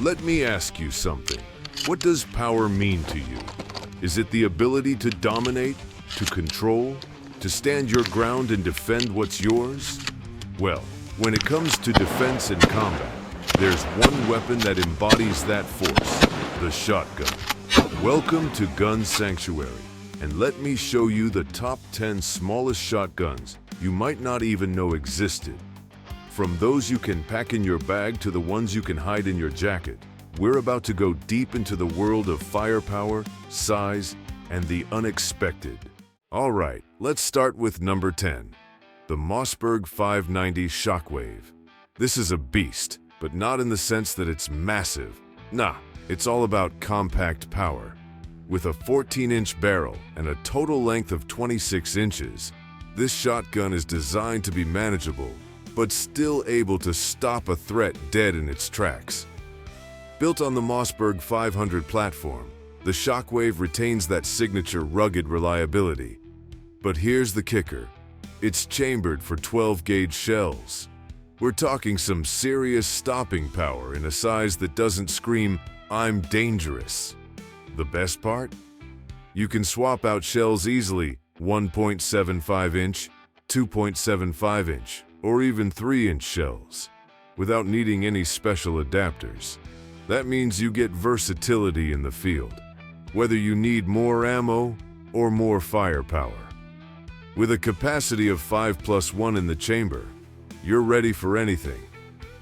Let me ask you something. What does power mean to you? Is it the ability to dominate, to control, to stand your ground and defend what's yours? Well, when it comes to defense and combat, there's one weapon that embodies that force, the shotgun. Welcome to Gun Sanctuary, and let me show you the top 10 smallest shotguns you might not even know existed. From those you can pack in your bag to the ones you can hide in your jacket, we're about to go deep into the world of firepower, size, and the unexpected. All right, let's start with number 10, the Mossberg 590 Shockwave. This is a beast, but not in the sense that it's massive. Nah, it's all about compact power. With a 14-inch barrel and a total length of 26 inches, this shotgun is designed to be manageable, but still able to stop a threat dead in its tracks. Built on the Mossberg 500 platform, the Shockwave retains that signature rugged reliability. But here's the kicker. It's chambered for 12-gauge shells. We're talking some serious stopping power in a size that doesn't scream, "I'm dangerous." The best part? You can swap out shells easily, 1.75-inch, 2.75-inch, or even 3-inch shells, without needing any special adapters. That means you get versatility in the field, whether you need more ammo or more firepower. With a capacity of 5+1 in the chamber, you're ready for anything.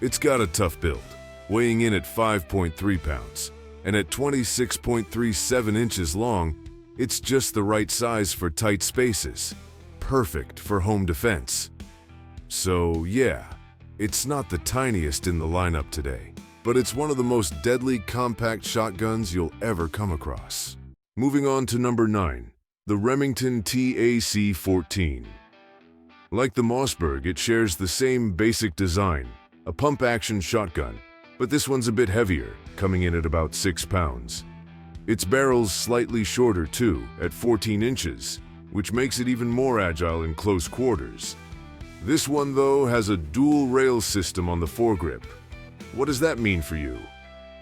It's got a tough build, weighing in at 5.3 pounds, and at 26.37 inches long, it's just the right size for tight spaces, perfect for home defense. So yeah, it's not the tiniest in the lineup today, but it's one of the most deadly compact shotguns you'll ever come across. Moving on to number 9, the Remington TAC-14. Like the Mossberg, it shares the same basic design, a pump-action shotgun, but this one's a bit heavier, coming in at about 6 pounds. Its barrel's slightly shorter too, at 14 inches, which makes it even more agile in close quarters. This one, though, has a dual rail system on the foregrip. What does that mean for you?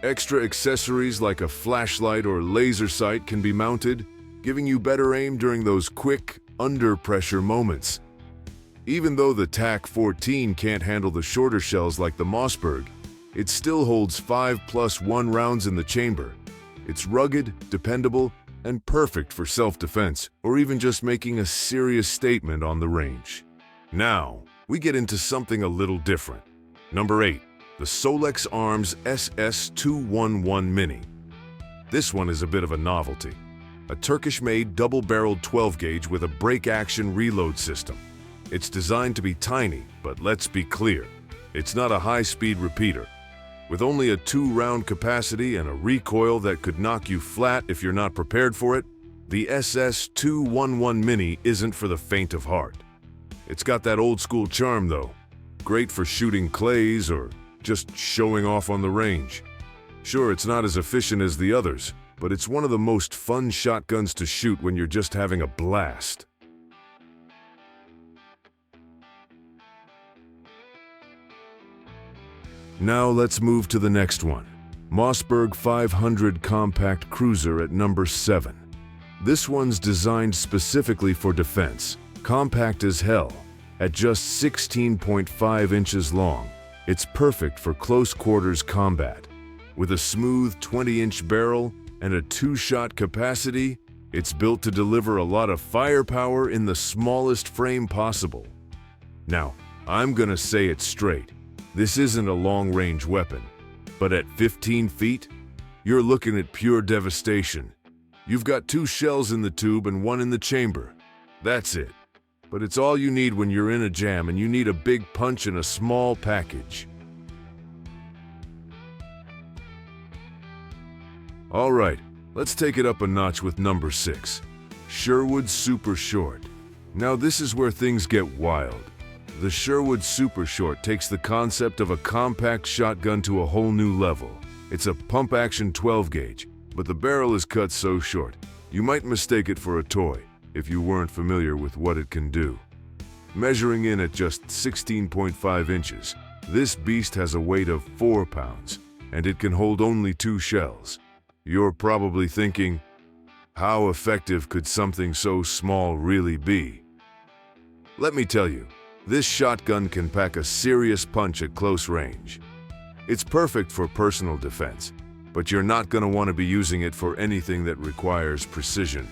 Extra accessories like a flashlight or laser sight can be mounted, giving you better aim during those quick, under-pressure moments. Even though the TAC-14 can't handle the shorter shells like the Mossberg, it still holds 5+1 rounds in the chamber. It's rugged, dependable, and perfect for self-defense or even just making a serious statement on the range. Now, we get into something a little different. Number 8, the Solex Arms SS211 Mini. This one is a bit of a novelty. A Turkish-made double-barreled 12-gauge with a break-action reload system. It's designed to be tiny, but let's be clear, it's not a high-speed repeater. With only a 2-round capacity and a recoil that could knock you flat if you're not prepared for it, the SS211 Mini isn't for the faint of heart. It's got that old-school charm, though. Great for shooting clays or just showing off on the range. Sure, it's not as efficient as the others, but it's one of the most fun shotguns to shoot when you're just having a blast. Now let's move to the next one, Mossberg 500 Compact Cruiser at number 7. This one's designed specifically for defense, compact as hell. At just 16.5 inches long, it's perfect for close quarters combat. With a smooth 20-inch barrel and a 2-shot capacity, it's built to deliver a lot of firepower in the smallest frame possible. Now, I'm gonna say it straight. This isn't a long-range weapon, but at 15 feet, you're looking at pure devastation. You've got 2 shells in the tube and 1 in the chamber. That's it. But it's all you need when you're in a jam and you need a big punch in a small package. All right, let's take it up a notch with number 6, Sherwood Super Short. Now this is where things get wild. The Sherwood Super Short takes the concept of a compact shotgun to a whole new level. It's a pump-action 12-gauge, but the barrel is cut so short, you might mistake it for a toy if you weren't familiar with what it can do. Measuring in at just 16.5 inches, this beast has a weight of 4 pounds, and it can hold only 2 shells. You're probably thinking, how effective could something so small really be? Let me tell you, this shotgun can pack a serious punch at close range. It's perfect for personal defense, but you're not going to want to be using it for anything that requires precision.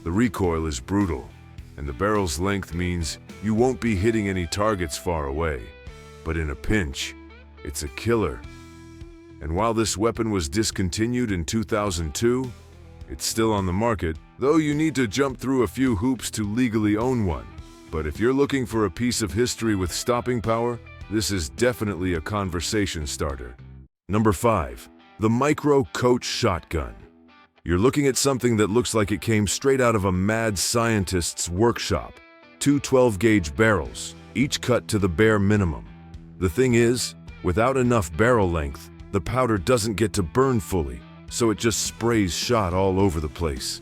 The recoil is brutal, and the barrel's length means you won't be hitting any targets far away. But in a pinch, it's a killer. And while this weapon was discontinued in 2002, it's still on the market, though you need to jump through a few hoops to legally own one. But if you're looking for a piece of history with stopping power, this is definitely a conversation starter. Number 5. The Micro Coach Shotgun. You're looking at something that looks like it came straight out of a mad scientist's workshop. 2 12-gauge barrels, each cut to the bare minimum. The thing is, without enough barrel length, the powder doesn't get to burn fully, so it just sprays shot all over the place.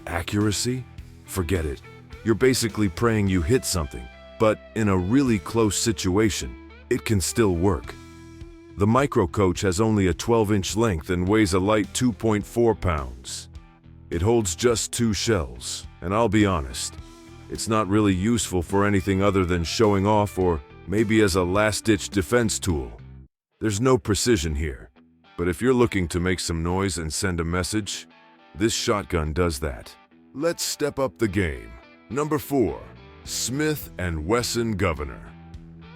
Accuracy? Forget it. You're basically praying you hit something, but in a really close situation, it can still work. The Micro Coach has only a 12-inch length and weighs a light 2.4 pounds. It holds just 2 shells, and I'll be honest, it's not really useful for anything other than showing off or maybe as a last-ditch defense tool. There's no precision here, but if you're looking to make some noise and send a message, this shotgun does that. Let's step up the game. Number 4. Smith & Wesson Governor.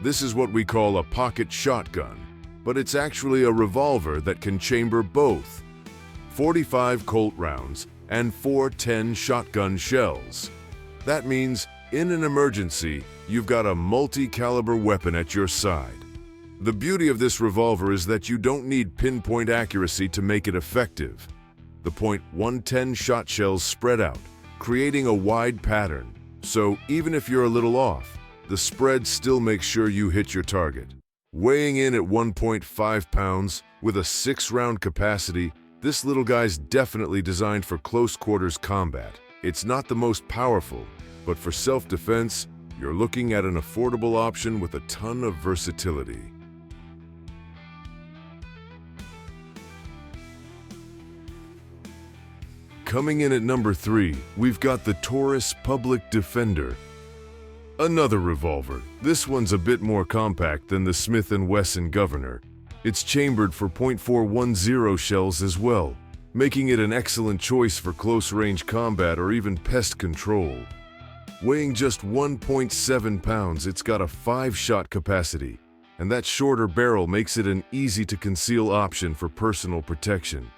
This is what we call a pocket shotgun, but it's actually a revolver that can chamber both 45 Colt rounds and 410 shotgun shells. That means, in an emergency, you've got a multi-caliber weapon at your side. The beauty of this revolver is that you don't need pinpoint accuracy to make it effective. The .110 shot shells spread out, creating a wide pattern, so even if you're a little off, the spread still makes sure you hit your target. Weighing in at 1.5 pounds with a 6-round capacity, this little guy's definitely designed for close quarters combat. It's not the most powerful, but for self-defense, you're looking at an affordable option with a ton of versatility. Coming in at number 3, we've got the Taurus Public Defender. Another revolver. This one's a bit more compact than the Smith & Wesson Governor. It's chambered for .410 shells as well, making it an excellent choice for close-range combat or even pest control. Weighing just 1.7 pounds, it's got a 5-shot capacity, and that shorter barrel makes it an easy-to-conceal option for personal protection.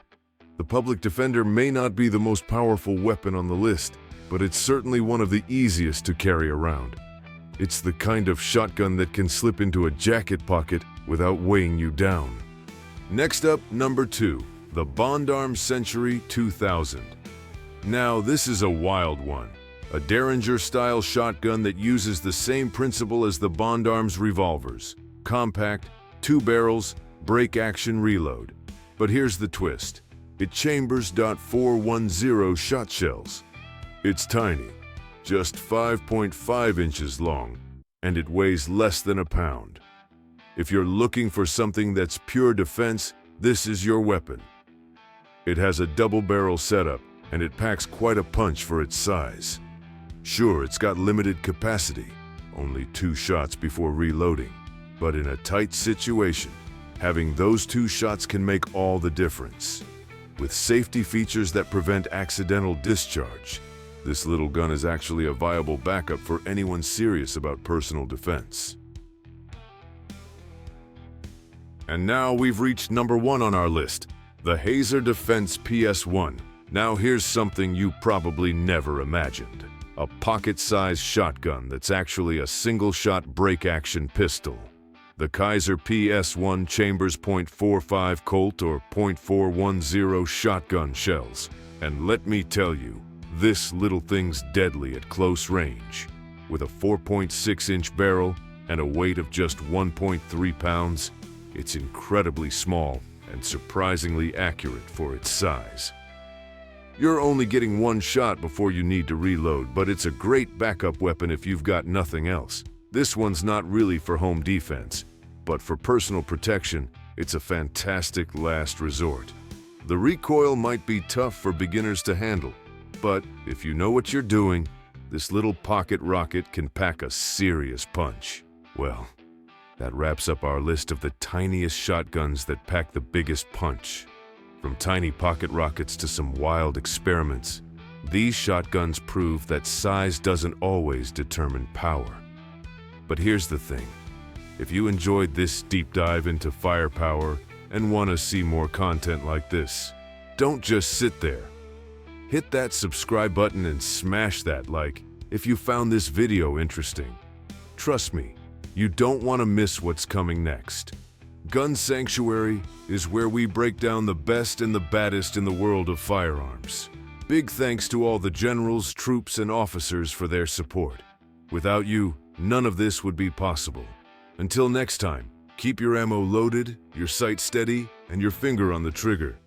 The Public Defender may not be the most powerful weapon on the list, but it's certainly one of the easiest to carry around. It's the kind of shotgun that can slip into a jacket pocket without weighing you down. Next up, number 2, the Bondarm Century 2000. Now, this is a wild one. A Derringer-style shotgun that uses the same principle as the Bondarm's revolvers. Compact, 2 barrels, break-action reload. But here's the twist. It chambers .410 shot shells. It's tiny, just 5.5 inches long, and it weighs less than a pound. If you're looking for something that's pure defense, this is your weapon. It has a double-barrel setup, and it packs quite a punch for its size. Sure, it's got limited capacity, only 2 shots before reloading, but in a tight situation, having those 2 shots can make all the difference. With safety features that prevent accidental discharge, this little gun is actually a viable backup for anyone serious about personal defense. And now we've reached number 1 on our list, the Hazer Defense PS1. Now here's something you probably never imagined. A pocket-sized shotgun that's actually a single-shot break-action pistol. The Kaiser PS1 chambers .45 Colt or .410 shotgun shells. And let me tell you, this little thing's deadly at close range. With a 4.6-inch barrel and a weight of just 1.3 pounds, it's incredibly small and surprisingly accurate for its size. You're only getting 1 shot before you need to reload, but it's a great backup weapon if you've got nothing else. This one's not really for home defense, but for personal protection, it's a fantastic last resort. The recoil might be tough for beginners to handle, but if you know what you're doing, this little pocket rocket can pack a serious punch. Well, that wraps up our list of the tiniest shotguns that pack the biggest punch. From tiny pocket rockets to some wild experiments, these shotguns prove that size doesn't always determine power. But here's the thing. If you enjoyed this deep dive into firepower and want to see more content like this, don't just sit there. Hit that subscribe button and smash that like if you found this video interesting. Trust me, you don't want to miss what's coming next. Gun Sanctuary is where we break down the best and the baddest in the world of firearms. Big thanks to all the generals, troops, and officers for their support. Without you, none of this would be possible. Until next time, keep your ammo loaded, your sight steady, and your finger on the trigger.